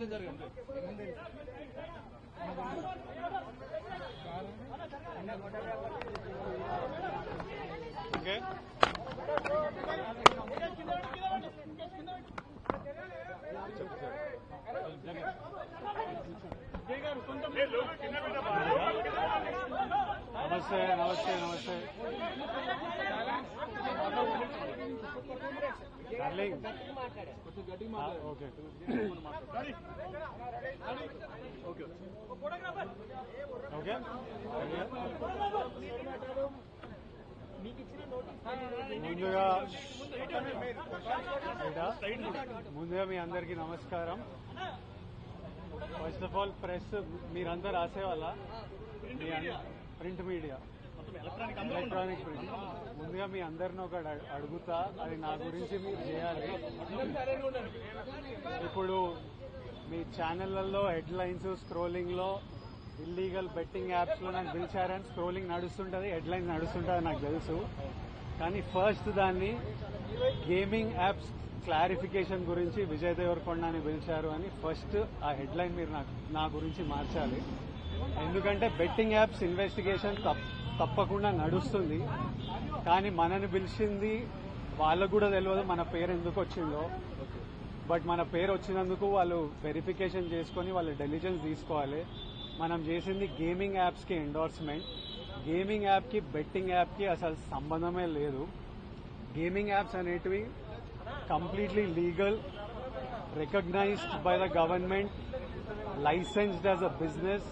నమస్తే నమస్తే నమస్తే డార్లింగ్ ఓకే ఓకే ముందుగా మీ అందరికీ నమస్కారం. ఫస్ట్ ఆఫ్ ఆల్ ప్రెస్ మీరందరూ రాసేవాళ్ళ ప్రింట్ మీడియా ఎలక్ట్రానిక్ ప్రింట్ ముందుగా మీ అందరిని ఒకటి అడుగుతా, అది నా గురించి మీరు చేయాలి. ఇప్పుడు మీ ఛానళ్లలో హెడ్లైన్స్ స్క్రోలింగ్లో ఇల్లీగల్ బెట్టింగ్ యాప్స్లో నాకు పిలిచారని స్క్రోలింగ్ నడుస్తుంటుంది, హెడ్లైన్స్ నడుస్తుంటుంది నాకు తెలుసు. కానీ ఫస్ట్ దాన్ని గేమింగ్ యాప్స్ క్లారిఫికేషన్ గురించి విజయ్ దేవరకొండని పిలిచారు అని ఫస్ట్ ఆ హెడ్లైన్ మీరు నా గురించి మార్చాలి. ఎందుకంటే బెట్టింగ్ యాప్స్ ఇన్వెస్టిగేషన్ తప్పకుండా నడుస్తుంది, కానీ మనని పిలిచింది వాళ్ళకు కూడా తెలియదు మన పేరు ఎందుకు వచ్చిందో. బట్ మన పేరు వచ్చినందుకు వాళ్ళు వెరిఫికేషన్ చేసుకుని వాళ్ళ డెలిజెన్స్ తీసుకోవాలి. మనం చేసింది గేమింగ్ యాప్స్కి ఎండోర్స్మెంట్. గేమింగ్ యాప్కి బెట్టింగ్ యాప్కి అసలు సంబంధమే లేదు. గేమింగ్ యాప్స్ అనేటివి completely legal, recognised by the government, licensed as a business.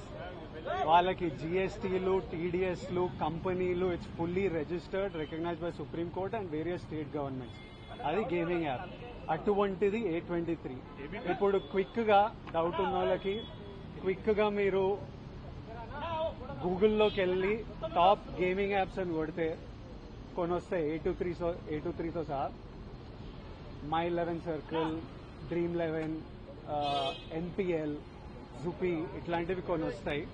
వాళ్ళకి జిఎస్టీలు, టీడీఎస్లు, కంపెనీలు, it's fully registered, recognised by supreme court and various state governments. అది గేమింగ్ యాప్. అటువంటిది A23. ఇప్పుడు క్విక్ గా డౌట్ ఉన్న వాళ్ళకి క్విక్ గా మీరు గూగుల్లోకి వెళ్ళి టాప్ గేమింగ్ యాప్స్ అని కొడితే కొన్ని వస్తాయి. A23తో సహా My 11 Circle, Dream 11, NPL, Zupee ఇట్లాంటివి కొన్ని వస్తాయి.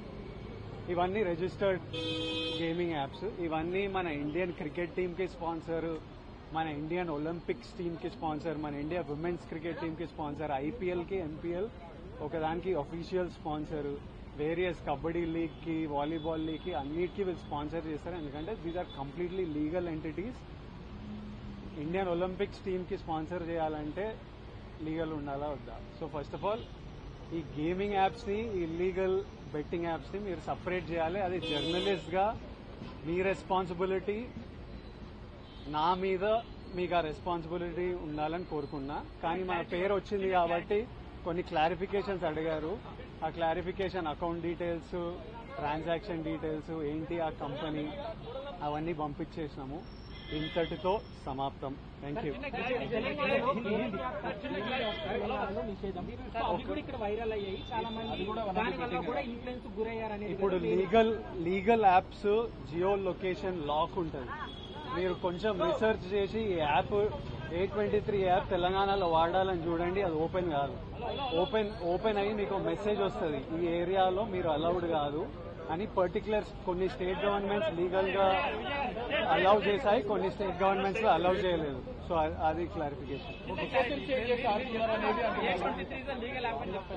ఇవన్నీ రిజిస్టర్డ్ గేమింగ్ యాప్స్. ఇవన్నీ మన ఇండియన్ క్రికెట్ టీంకి స్పాన్సర్, మన ఇండియన్ ఒలింపిక్స్ టీంకి స్పాన్సర్, మన ఇండియా విమెన్స్ క్రికెట్ టీంకి స్పాన్సర్, ఐపీఎల్కి, NPL ఒకదానికి అఫీషియల్ స్పాన్సర్, వేరియస్ కబడ్డీ లీగ్కి, వాలీబాల్ లీగ్కి అన్నిటికీ వీళ్ళు స్పాన్సర్ చేస్తారు. ఎందుకంటే these are completely legal entities. Indian Olympics టీంకి స్పాన్సర్ చేయాలంటే లీగల్ ఉండాలా వద్దా? సో ఫస్ట్ ఆఫ్ ఆల్ ఈ గేమింగ్ యాప్స్ని, ఇల్లీగల్ బెట్టింగ్ యాప్స్ని మీరు సపరేట్ చేయాలి. అది జర్నలిస్ట్గా మీ రెస్పాన్సిబిలిటీ. నా మీద మీకు ఆ రెస్పాన్సిబిలిటీ ఉండాలని కోరుకున్నా. కానీ మన పేరు వచ్చింది కాబట్టి కొన్ని క్లారిఫికేషన్స్ అడిగారు. ఆ clarification account details, transaction details ఏంటి ఆ కంపెనీ అవన్నీ పంపించేసినాము. ఇంతటితో సమాప్తం. Thank you. ఇప్పుడు legal apps geo location lock ఉంటుంది. మీరు కొంచెం రీసెర్చ్ చేసి ఈ యాప్ A23 యాప్ తెలంగాణలో వాడాలని చూడండి. అది ఓపెన్ కాదు. ఓపెన్ అయ్యి మీకు మెసేజ్ వస్తుంది, ఈ ఏరియాలో మీరు అలౌడ్ కాదు అని. పర్టికులర్ కొన్ని స్టేట్ గవర్నమెంట్స్ లీగల్ గా అలౌ చేశాయి, కొన్ని స్టేట్ గవర్నమెంట్స్ లో అలౌ చేయలేదు. సో అది క్లారిఫికేషన్.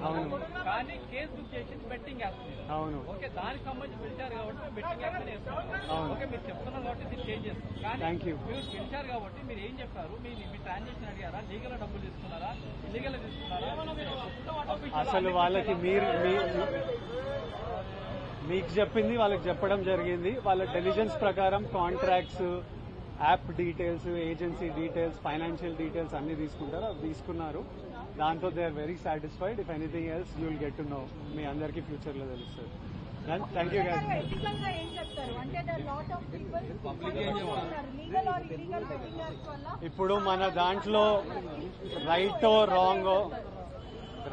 అవును అవును థ్యాంక్ యూ. అసలు వాళ్ళకి మీకు చెప్పింది వాళ్ళకి చెప్పడం జరిగింది. వాళ్ళ డెలిజెన్స్ ప్రకారం contracts, app details, agency details, financial details అన్ని తీసుకుంటారు. అవి తీసుకున్నారు. దాంతో they are very satisfied. If anything else you will get to know. మీ అందరికీ ఫ్యూచర్ లో తెలుస్తుంది. Thank you guys. ఇప్పుడు మన దాంట్లో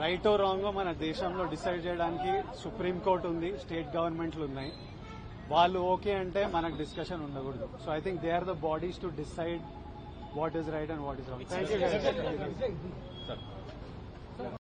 రైటో రాంగో మన దేశంలో డిసైడ్ చేయడానికి సుప్రీంకోర్టు ఉంది, స్టేట్ గవర్నమెంట్లు ఉన్నాయి. వాళ్ళు ఓకే అంటే మనకు డిస్కషన్ ఉండకూడదు. So I think they are the bodies to decide what is right and what is wrong. Thank you.